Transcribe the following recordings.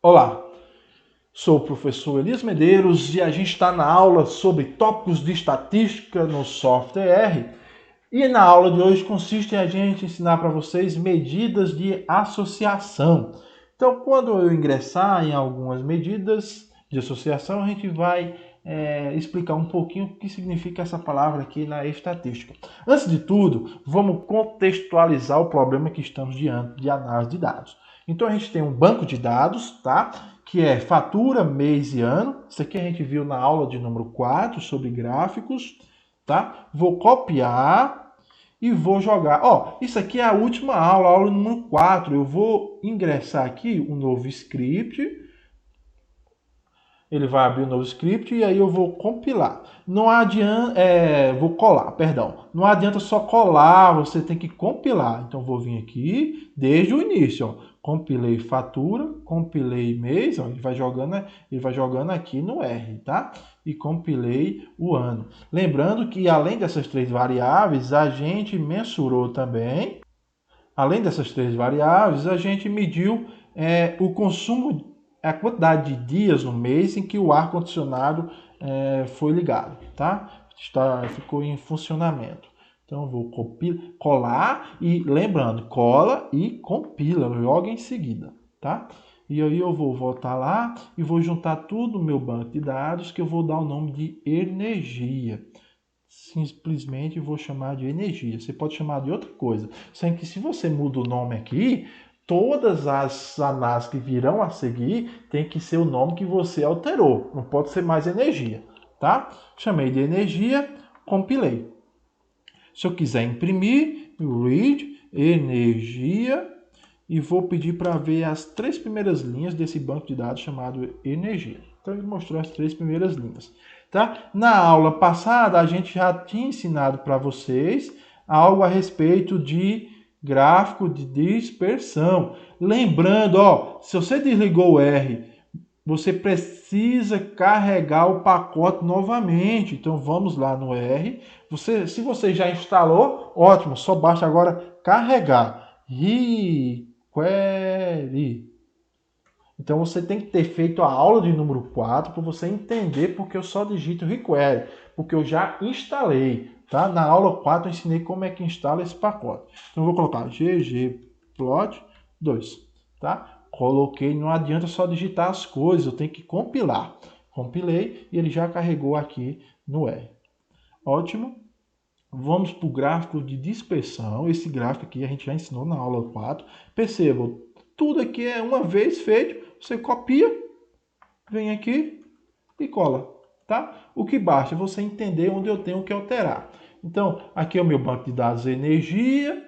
Olá, sou o professor Elias Medeiros e a gente está na aula sobre tópicos de estatística no software R. E na aula de hoje consiste em a gente ensinar para vocês medidas de associação. Então, quando eu ingressar em algumas medidas de associação, a gente vai explicar um pouquinho o que significa essa palavra aqui na estatística. Antes de tudo, vamos contextualizar o problema que estamos diante de análise de dados. Então, a gente tem um banco de dados, tá? Que é fatura, mês e ano. Isso aqui a gente viu na aula de número 4 sobre gráficos, tá? Vou copiar e vou jogar. Ó, isso aqui é a última aula, a aula número 4. Eu vou ingressar aqui um novo script. Ele vai abrir um novo script e aí eu vou compilar. Não adianta, vou colar, perdão. Não adianta só colar, você tem que compilar. Então vou vir aqui desde o início, ó. Compilei fatura, compilei mês, ó, ele vai jogando aqui no R, tá? E compilei o ano. Lembrando que além dessas três variáveis, a gente mensurou também. Além dessas três variáveis, a gente mediu o consumo, a quantidade de dias no mês em que o ar-condicionado foi ligado, tá? Ficou em funcionamento. Então, eu vou colar e, lembrando, cola e compila logo em seguida, tá? E aí eu vou voltar lá e vou juntar tudo no meu banco de dados que eu vou dar o nome de energia. Simplesmente vou chamar de energia. Você pode chamar de outra coisa. Sendo que se você muda o nome aqui, todas as análises que virão a seguir tem que ser o nome que você alterou. Não pode ser mais energia, tá? Chamei de energia, compilei. Se eu quiser imprimir, read, energia, e vou pedir para ver as três primeiras linhas desse banco de dados chamado energia. Então ele mostrou as três primeiras linhas. Tá? Na aula passada, a gente já tinha ensinado para vocês algo a respeito de gráfico de dispersão. Lembrando, ó, se você desligou o R, você precisa carregar o pacote novamente. Então vamos lá no R. Se você já instalou, ótimo, só basta agora carregar. Require. Então você tem que ter feito a aula de número 4 para você entender porque eu só digito require, porque eu já instalei, tá? Na aula 4 eu ensinei como é que instala esse pacote. Então eu vou colocar ggplot2, tá? Coloquei, não adianta só digitar as coisas, eu tenho que compilar. Compilei e ele já carregou aqui no R. Ótimo. Vamos para o gráfico de dispersão. Esse gráfico aqui a gente já ensinou na aula 4. Percebam, tudo aqui é uma vez feito, você copia, vem aqui e cola, tá? O que basta é você entender onde eu tenho que alterar. Então, aqui é o meu banco de dados energia.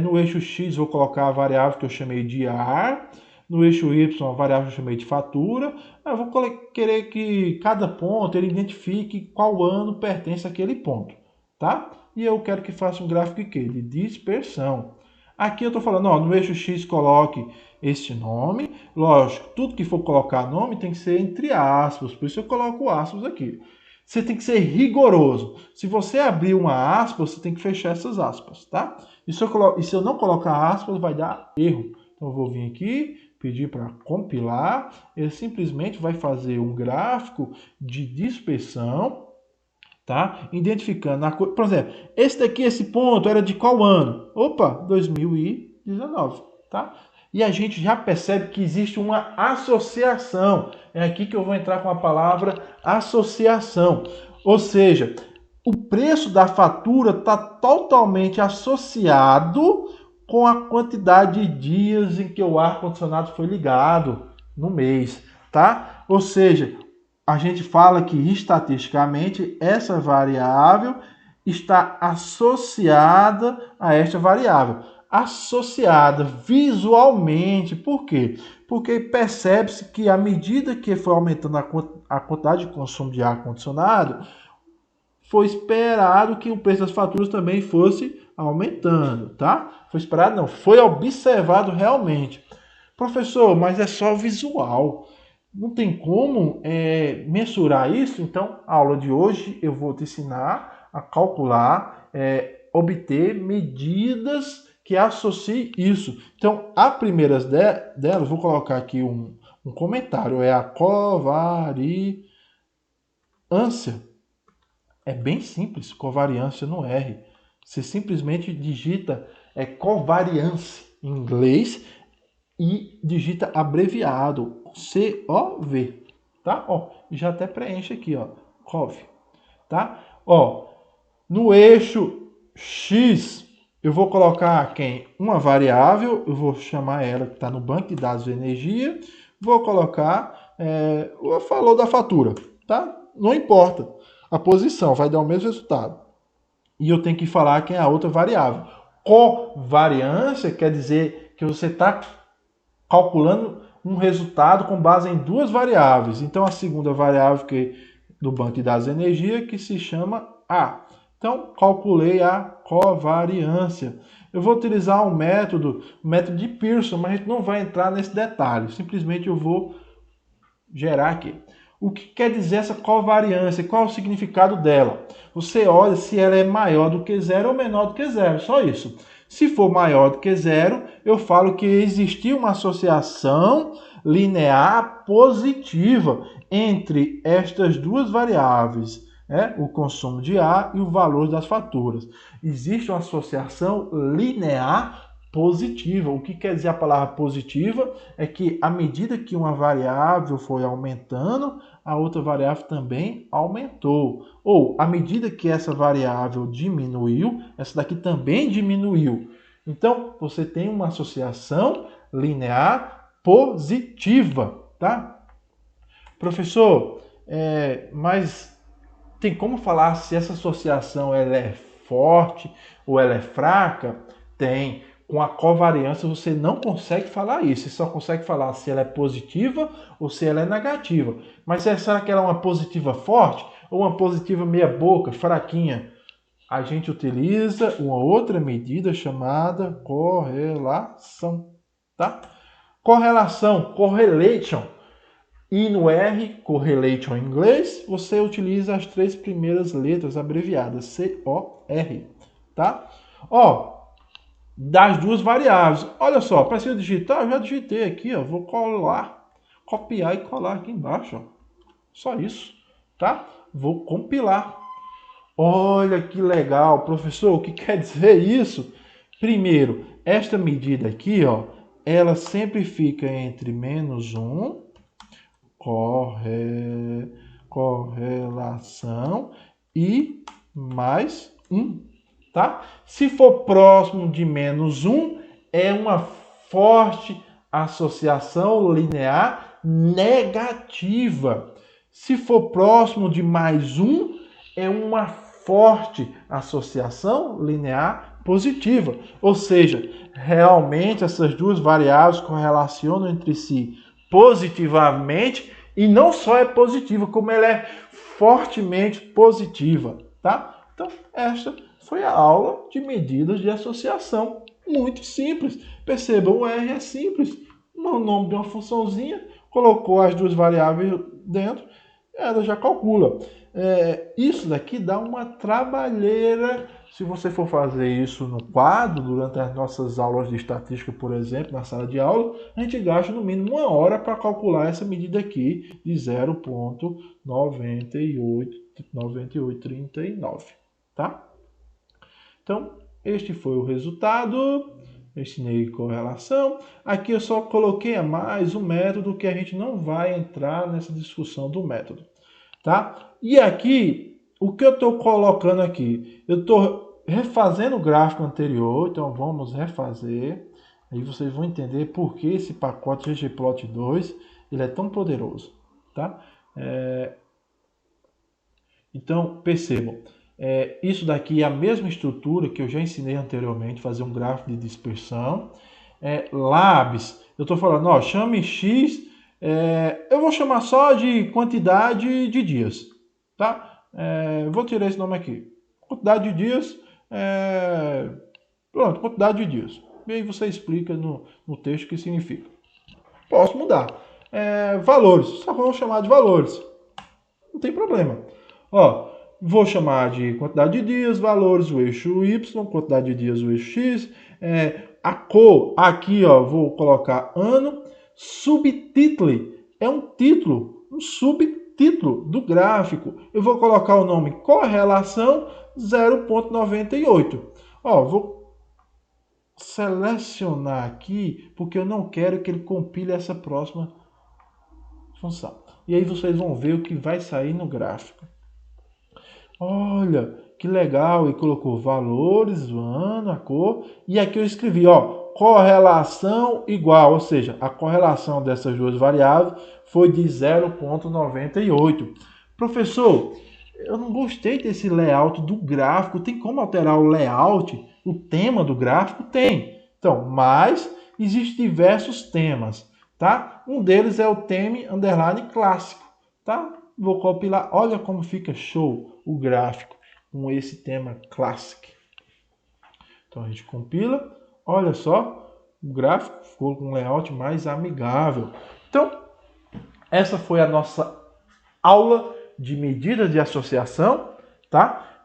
No eixo X vou colocar a variável que eu chamei de ar. No eixo Y, a variável que eu chamei de fatura. Eu vou querer que cada ponto ele identifique qual ano pertence àquele ponto, tá? E eu quero que faça um gráfico de dispersão. Aqui eu estou falando, ó, no eixo X coloque este nome. Lógico, tudo que for colocar nome tem que ser entre aspas, por isso eu coloco aspas aqui. Você tem que ser rigoroso. Se você abrir uma aspa, você tem que fechar essas aspas, tá? E se eu não colocar aspas, vai dar erro. Então eu vou vir aqui, pedir para compilar. Ele simplesmente vai fazer um gráfico de dispersão, tá? Identificando, por exemplo, esse ponto era de qual ano? Opa, 2019, tá? E a gente já percebe que existe uma associação. É aqui que eu vou entrar com a palavra associação. Ou seja, o preço da fatura está totalmente associado com a quantidade de dias em que o ar-condicionado foi ligado no mês, tá? Ou seja, a gente fala que estatisticamente essa variável está associada a esta variável. Associada visualmente. Por quê? Porque percebe-se que à medida que foi aumentando a quantidade de consumo de ar-condicionado, foi esperado que o preço das faturas também fosse aumentando, tá? Foi esperado, não, foi observado realmente. Professor, mas é só visual. Não tem como mensurar isso? Então, a aula de hoje eu vou te ensinar a calcular, obter medidas que associem isso. Então, a primeira delas, vou colocar aqui um um comentário, é a covariância. É bem simples, covariância no R. Você simplesmente digita covariância em inglês e digita abreviado COV, tá? Ó, já até preenche aqui, ó, COV, tá? Ó, no eixo X, eu vou colocar quem? Uma variável, eu vou chamar ela que está no banco de dados de energia, vou colocar o valor da fatura, tá? Não importa a posição, vai dar o mesmo resultado. E eu tenho que falar quem é a outra variável. Covariância quer dizer que você está calculando um resultado com base em duas variáveis. Então, a segunda variável do banco de dados de energia, que se chama A. Então, calculei a covariância. Eu vou utilizar o método de Pearson, mas a gente não vai entrar nesse detalhe. Simplesmente eu vou gerar aqui. O que quer dizer essa covariância? Qual é o significado dela? Você olha se ela é maior do que zero ou menor do que zero, só isso. Se for maior do que zero, eu falo que existiu uma associação linear positiva entre estas duas variáveis, o consumo de ar e o valor das faturas. Existe uma associação linear positiva. O que quer dizer a palavra positiva? É que à medida que uma variável foi aumentando, a outra variável também aumentou. Ou, à medida que essa variável diminuiu, essa daqui também diminuiu. Então, você tem uma associação linear positiva, tá? Professor, mas tem como falar se essa associação ela é forte ou ela é fraca? Tem. Com a covariância você não consegue falar isso, você só consegue falar se ela é positiva ou se ela é negativa. Mas será que ela é uma positiva forte ou uma positiva meia boca, fraquinha? A gente utiliza uma outra medida chamada correlação, tá? Correlação, correlation. E no R, correlation em inglês, você utiliza as três primeiras letras abreviadas, C-O-R, tá? Ó, das duas variáveis. Olha só, para eu digitar, eu já digitei aqui, ó. Vou copiar e colar aqui embaixo, ó. Só isso, tá? Vou compilar. Olha que legal, professor, o que quer dizer isso? Primeiro, esta medida aqui, ó, ela sempre fica entre -1, correlação, e mais 1. Tá? Se for próximo de -1, é uma forte associação linear negativa. Se for próximo de +1, é uma forte associação linear positiva. Ou seja, realmente essas duas variáveis correlacionam entre si positivamente, e não só é positiva, como ela é fortemente positiva. Tá? Então, esta foi a aula de medidas de associação. Muito simples. Percebam, o R é simples. O nome de uma funçãozinha, colocou as duas variáveis dentro, ela já calcula. Isso daqui dá uma trabalheira. Se você for fazer isso no quadro, durante as nossas aulas de estatística, por exemplo, na sala de aula, a gente gasta no mínimo 1 hora para calcular essa medida aqui de 0,9839, tá? Então, este foi o resultado. Eu ensinei correlação. Aqui eu só coloquei a mais um método que a gente não vai entrar nessa discussão do método, tá? E aqui, o que eu estou colocando aqui? Eu estou refazendo o gráfico anterior, então vamos refazer. Aí vocês vão entender por que esse pacote ggplot 2 ele é tão poderoso, tá? Então, percebam. Isso daqui é a mesma estrutura que eu já ensinei anteriormente, fazer um gráfico de dispersão. Labs, eu estou falando, ó, chame X, eu vou chamar só de quantidade de dias, tá? Vou tirar esse nome aqui. Quantidade de dias, pronto, quantidade de dias. E aí você explica no texto o que significa. Posso mudar. Valores, só vamos chamar de valores. Não tem problema. Ó, vou chamar de quantidade de dias, valores, o eixo Y, quantidade de dias, o eixo X. A cor, aqui, ó, vou colocar ano. Subtítulo é um título, um subtítulo do gráfico. Eu vou colocar o nome correlação 0,98. Ó, vou selecionar aqui, porque eu não quero que ele compile essa próxima função. E aí vocês vão ver o que vai sair no gráfico. Olha, que legal, ele colocou valores, o ano, a cor, e aqui eu escrevi, ó, correlação igual, ou seja, a correlação dessas duas variáveis foi de 0,98. Professor, eu não gostei desse layout do gráfico, tem como alterar o layout, o tema do gráfico? Tem. Então, mas existem diversos temas, tá? Um deles é o theme underline clássico, tá? Vou compilar, olha como fica show o gráfico com esse tema Classic. Então a gente compila, olha só, o gráfico ficou com um layout mais amigável. Então, essa foi a nossa aula de medidas de associação, tá?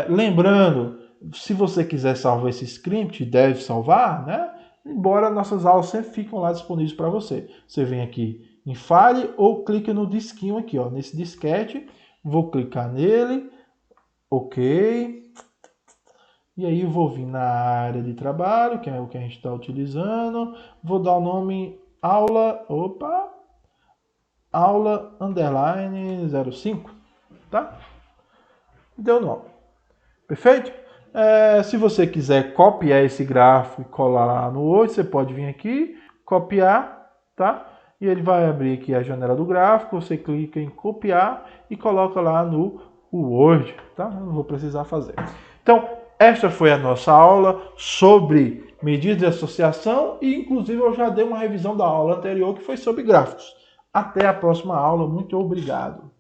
Lembrando, se você quiser salvar esse script, deve salvar, né? Embora nossas aulas sempre ficam lá disponíveis para você. Você vem aqui em File ou clica no disquinho aqui, ó, nesse disquete. Vou clicar nele, ok. E aí eu vou vir na área de trabalho, que é o que a gente está utilizando. Vou dar o nome aula, aula underline 05, tá? Deu o nome. Perfeito? Se você quiser copiar esse gráfico e colar lá no Word, você pode vir aqui, copiar, tá? E ele vai abrir aqui a janela do gráfico, você clica em copiar e coloca lá no Word, tá? Eu não vou precisar fazer. Então, esta foi a nossa aula sobre medidas de associação e, inclusive, eu já dei uma revisão da aula anterior que foi sobre gráficos. Até a próxima aula. Muito obrigado.